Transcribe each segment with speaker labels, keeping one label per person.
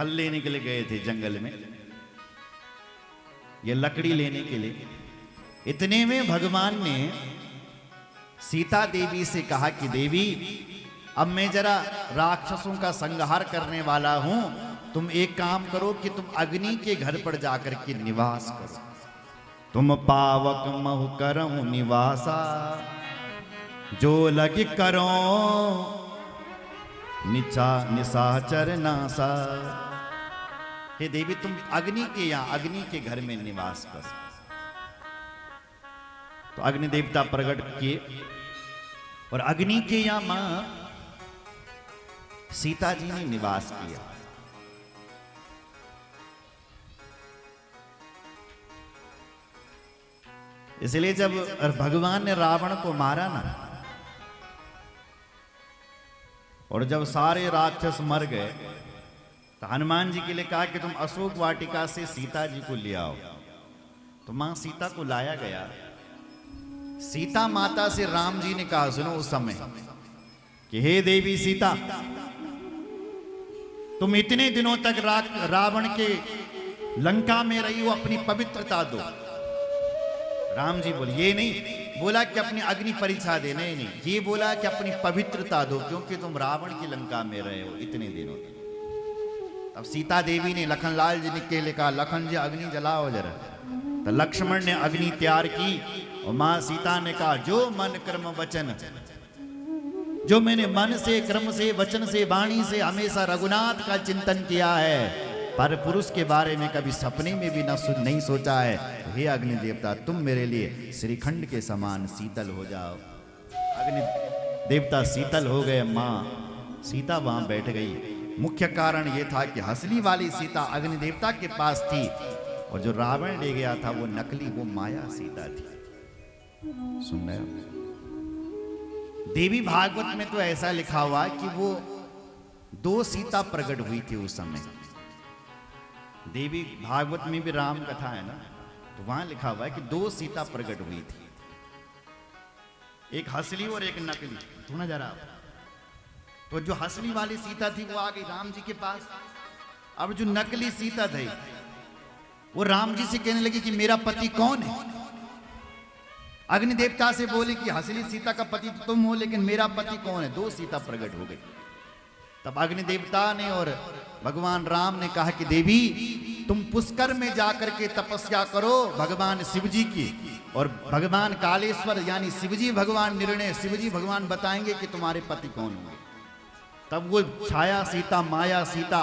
Speaker 1: फल लेने के लिए गए थे जंगल में, ये लकड़ी लेने के लिए। इतने में भगवान ने सीता देवी से कहा कि देवी, अब मैं जरा राक्षसों का संहार करने वाला हूं, तुम एक काम करो कि तुम अग्नि के घर पर जाकर के निवास करो। तुम पावक महु करहु निवासा, जो लगी करो निशाचर नासा। हे देवी, तुम अग्नि के यहां, अग्नि के घर में निवास करो। तो अग्नि देवता प्रकट किए और अग्नि के यहां मां सीता जी ने निवास किया। इसलिए जब भगवान ने रावण को मारा ना, और जब सारे राक्षस मर गए, तो हनुमान जी के लिए कहा कि तुम अशोक वाटिका से सीता जी को ले आओ। तो मां सीता को लाया गया। सीता माता से राम जी ने कहा, सुनो उस समय कि हे देवी सीता, तुम इतने दिनों तक रावण के लंका में रही हो, अपनी पवित्रता दो। राम जी बोले, ये नहीं बोला कि अपनी अग्नि परीक्षा दे, नहीं, ये बोला कि अपनी पवित्रता दो, क्योंकि तुम रावण की लंका में रहे हो इतने दिनों तक। तब सीता देवी ने लखनलाल जी के लिए कहा, लखन जी अग्नि जलाओ जरा। तो लक्ष्मण ने अग्नि तैयार की और मां सीता ने कहा, जो मन कर्म वचन, जो मैंने मन से, क्रम से, वचन से, वाणी से हमेशा रघुनाथ का चिंतन किया है, पर पुरुष के बारे में कभी सपने में भी नहीं सोचा है, हे अग्नि देवता, तुम मेरे लिए श्रीखंड के समान शीतल हो जाओ। अग्नि देवता शीतल हो गए। मां सीता वहां बैठ गई। मुख्य कारण यह था कि हसली वाली सीता अग्नि देवता के पास थी, और जो रावण ले गया था वो नकली, वो माया सीता थी। सुन रहे हो? देवी भागवत में तो ऐसा लिखा हुआ कि वो 2 सीता प्रकट हुई थी उस समय। देवी भागवत में भी राम कथा है ना, तो वहां लिखा हुआ है कि 2 सीता प्रकट हुई थी, एक हसली और एक नकली। सुना जरा। तो जो हसली वाली सीता थी वो आ गई राम जी के पास। अब जो नकली सीता थी वो राम जी से कहने लगी कि मेरा पति कौन है। अग्नि देवता से बोली कि हसली सीता का पति तो तुम हो, लेकिन मेरा पति कौन है। 2 सीता प्रकट हो गई। तब अग्नि देवता ने और भगवान राम ने कहा कि देवी, तुम पुष्कर में जाकर के तपस्या करो भगवान शिव जी की, और भगवान कालेश्वर यानी शिवजी भगवान निर्णय, शिवजी भगवान बताएंगे कि तुम्हारे पति कौन होंगे। तब वो छाया सीता, माया सीता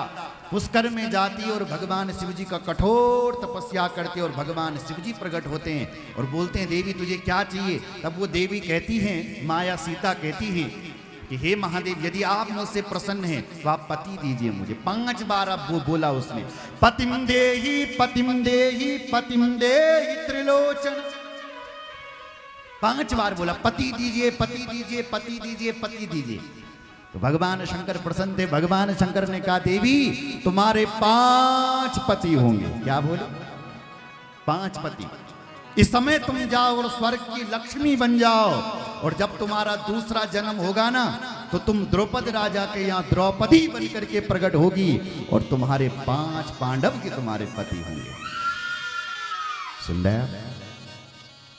Speaker 1: पुष्कर में जाती और भगवान शिव जी का कठोर तपस्या करते, और भगवान शिव जी प्रकट होते हैं और बोलते हैं, देवी तुझे क्या चाहिए। तब वो देवी कहती हैं, माया सीता कहती है कि हे महादेव, यदि आप मुझसे प्रसन्न हैं तो आप पति दीजिए मुझे। 5 बार अब वो बोला उसने, पतिम देहि पतिम देहि पतिम देहि त्रिलोचन। 5 बार बोला, पति दीजिए, पति दीजिए, पति दीजिए, पति दीजिए। तो भगवान शंकर प्रसन्न थे। भगवान शंकर ने कहा, देवी तुम्हारे 5 पति होंगे। क्या बोले? 5 पति। इस समय तुम जाओ और स्वर्ग की लक्ष्मी बन जाओ, और जब तुम्हारा दूसरा जन्म होगा ना, तो तुम द्रौपदी राजा के यहाँ द्रौपदी बन करके प्रकट होगी, और तुम्हारे 5 पांडव के तुम्हारे पति होंगे। सुन रहे?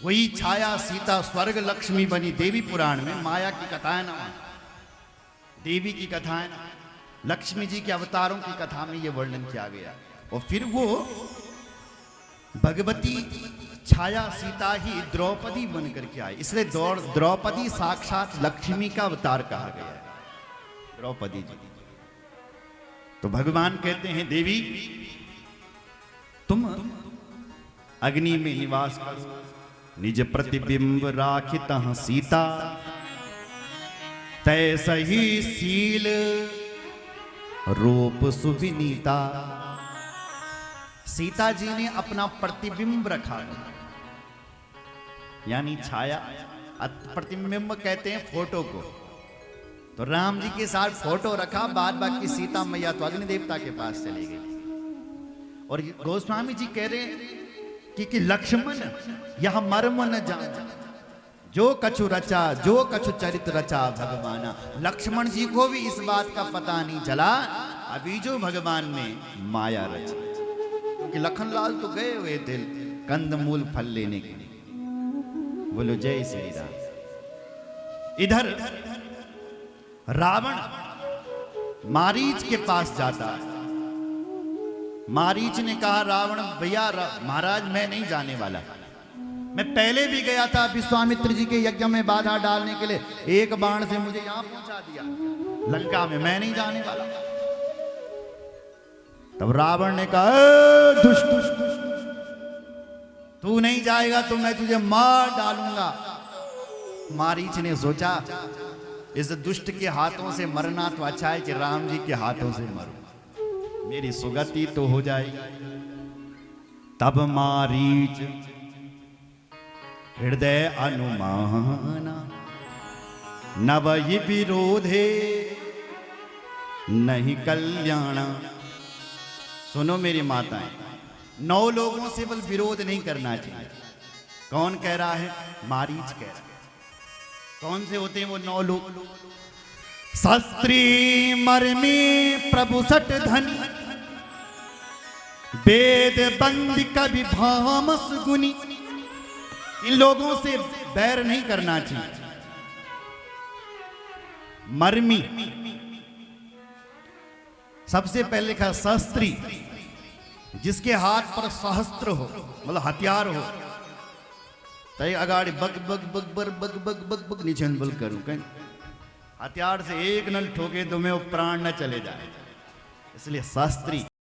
Speaker 1: वही छाया सीता स्वर्ग लक्ष्मी बनी। देवी पुराण में माया की कथाएं ना, देवी की कथाएं ना, लक्ष्मी जी के अवतारों की कथा में यह वर्णन किया गया। और फिर वो भगवती छाया सीता ही द्रौपदी बनकर के आई, इसलिए द्रौपदी साक्षात लक्ष्मी का अवतार कहा गया है, द्रौपदी जी। तो भगवान कहते हैं, देवी तुम अग्नि में निवास करो, निज प्रतिबिंब राखित सीता, तैसा ही सील रूप सुविनीता। सीता जी ने अपना प्रतिबिंब रखा, यानी छाया। प्रतिबिंब कहते हैं फोटो को। तो राम जी के साथ फोटो रखा, बाद बाकी सीता मैया तो अग्नि देवता के पास चली गई। और गोस्वामी जी कह रहे हैं कि लक्ष्मण यह मर्म न जान, जो कछु रचा, जो कछु चरित रचा भगवाना। लक्ष्मण जी को भी इस बात का पता नहीं चला अभी जो भगवान ने माया रची, क्योंकि लखनलाल तो गए हुए थे कंदमूल फल लेने के लिए। बोलो जय श्री राम। इधर रावण मारीच के पास जाता है। मारीच ने कहा रावण भैया महाराज मैं नहीं जाने वाला, मैं पहले भी गया था विश्वामित्र जी के यज्ञ में बाधा डालने के लिए, एक बाण से मुझे यहां पहुंचा दिया लंका में, मैं नहीं जाने वाला। तब रावण ने कहा दुष्ट तू नहीं जाएगा तो मैं तुझे मार डालूंगा। मारीच ने सोचा इस दुष्ट के हाथों से मरना तो अच्छा है कि राम जी के हाथों से मरूं, मेरी सुगति तो हो जाएगी। तब मारीच हृदय अनुमाना नवयि विरोधे नहीं कल्याण। सुनो मेरी माताएं, 9 लोगों से बल विरोध नहीं करना चाहिए। कौन कह रहा है? मारीच कह रहा है। कौन से होते हैं वो 9 लोग? शस्त्री मर्मी प्रभु सट धनी वेद बंदी कवि भामस गुनी। इन लोगों से बैर नहीं करना चाहिए। मर्मी सबसे पहले लिखा शस्त्री, जिसके हाथ पर सहस्त्र हो, मतलब हथियार हो। तय अगाड़ी बग बग बग बर बग बग बग बग नीचे बल करूं कहीं हथियार से एक नल ठोके तो मैं वो प्राण न चले जाए, इसलिए शास्त्री।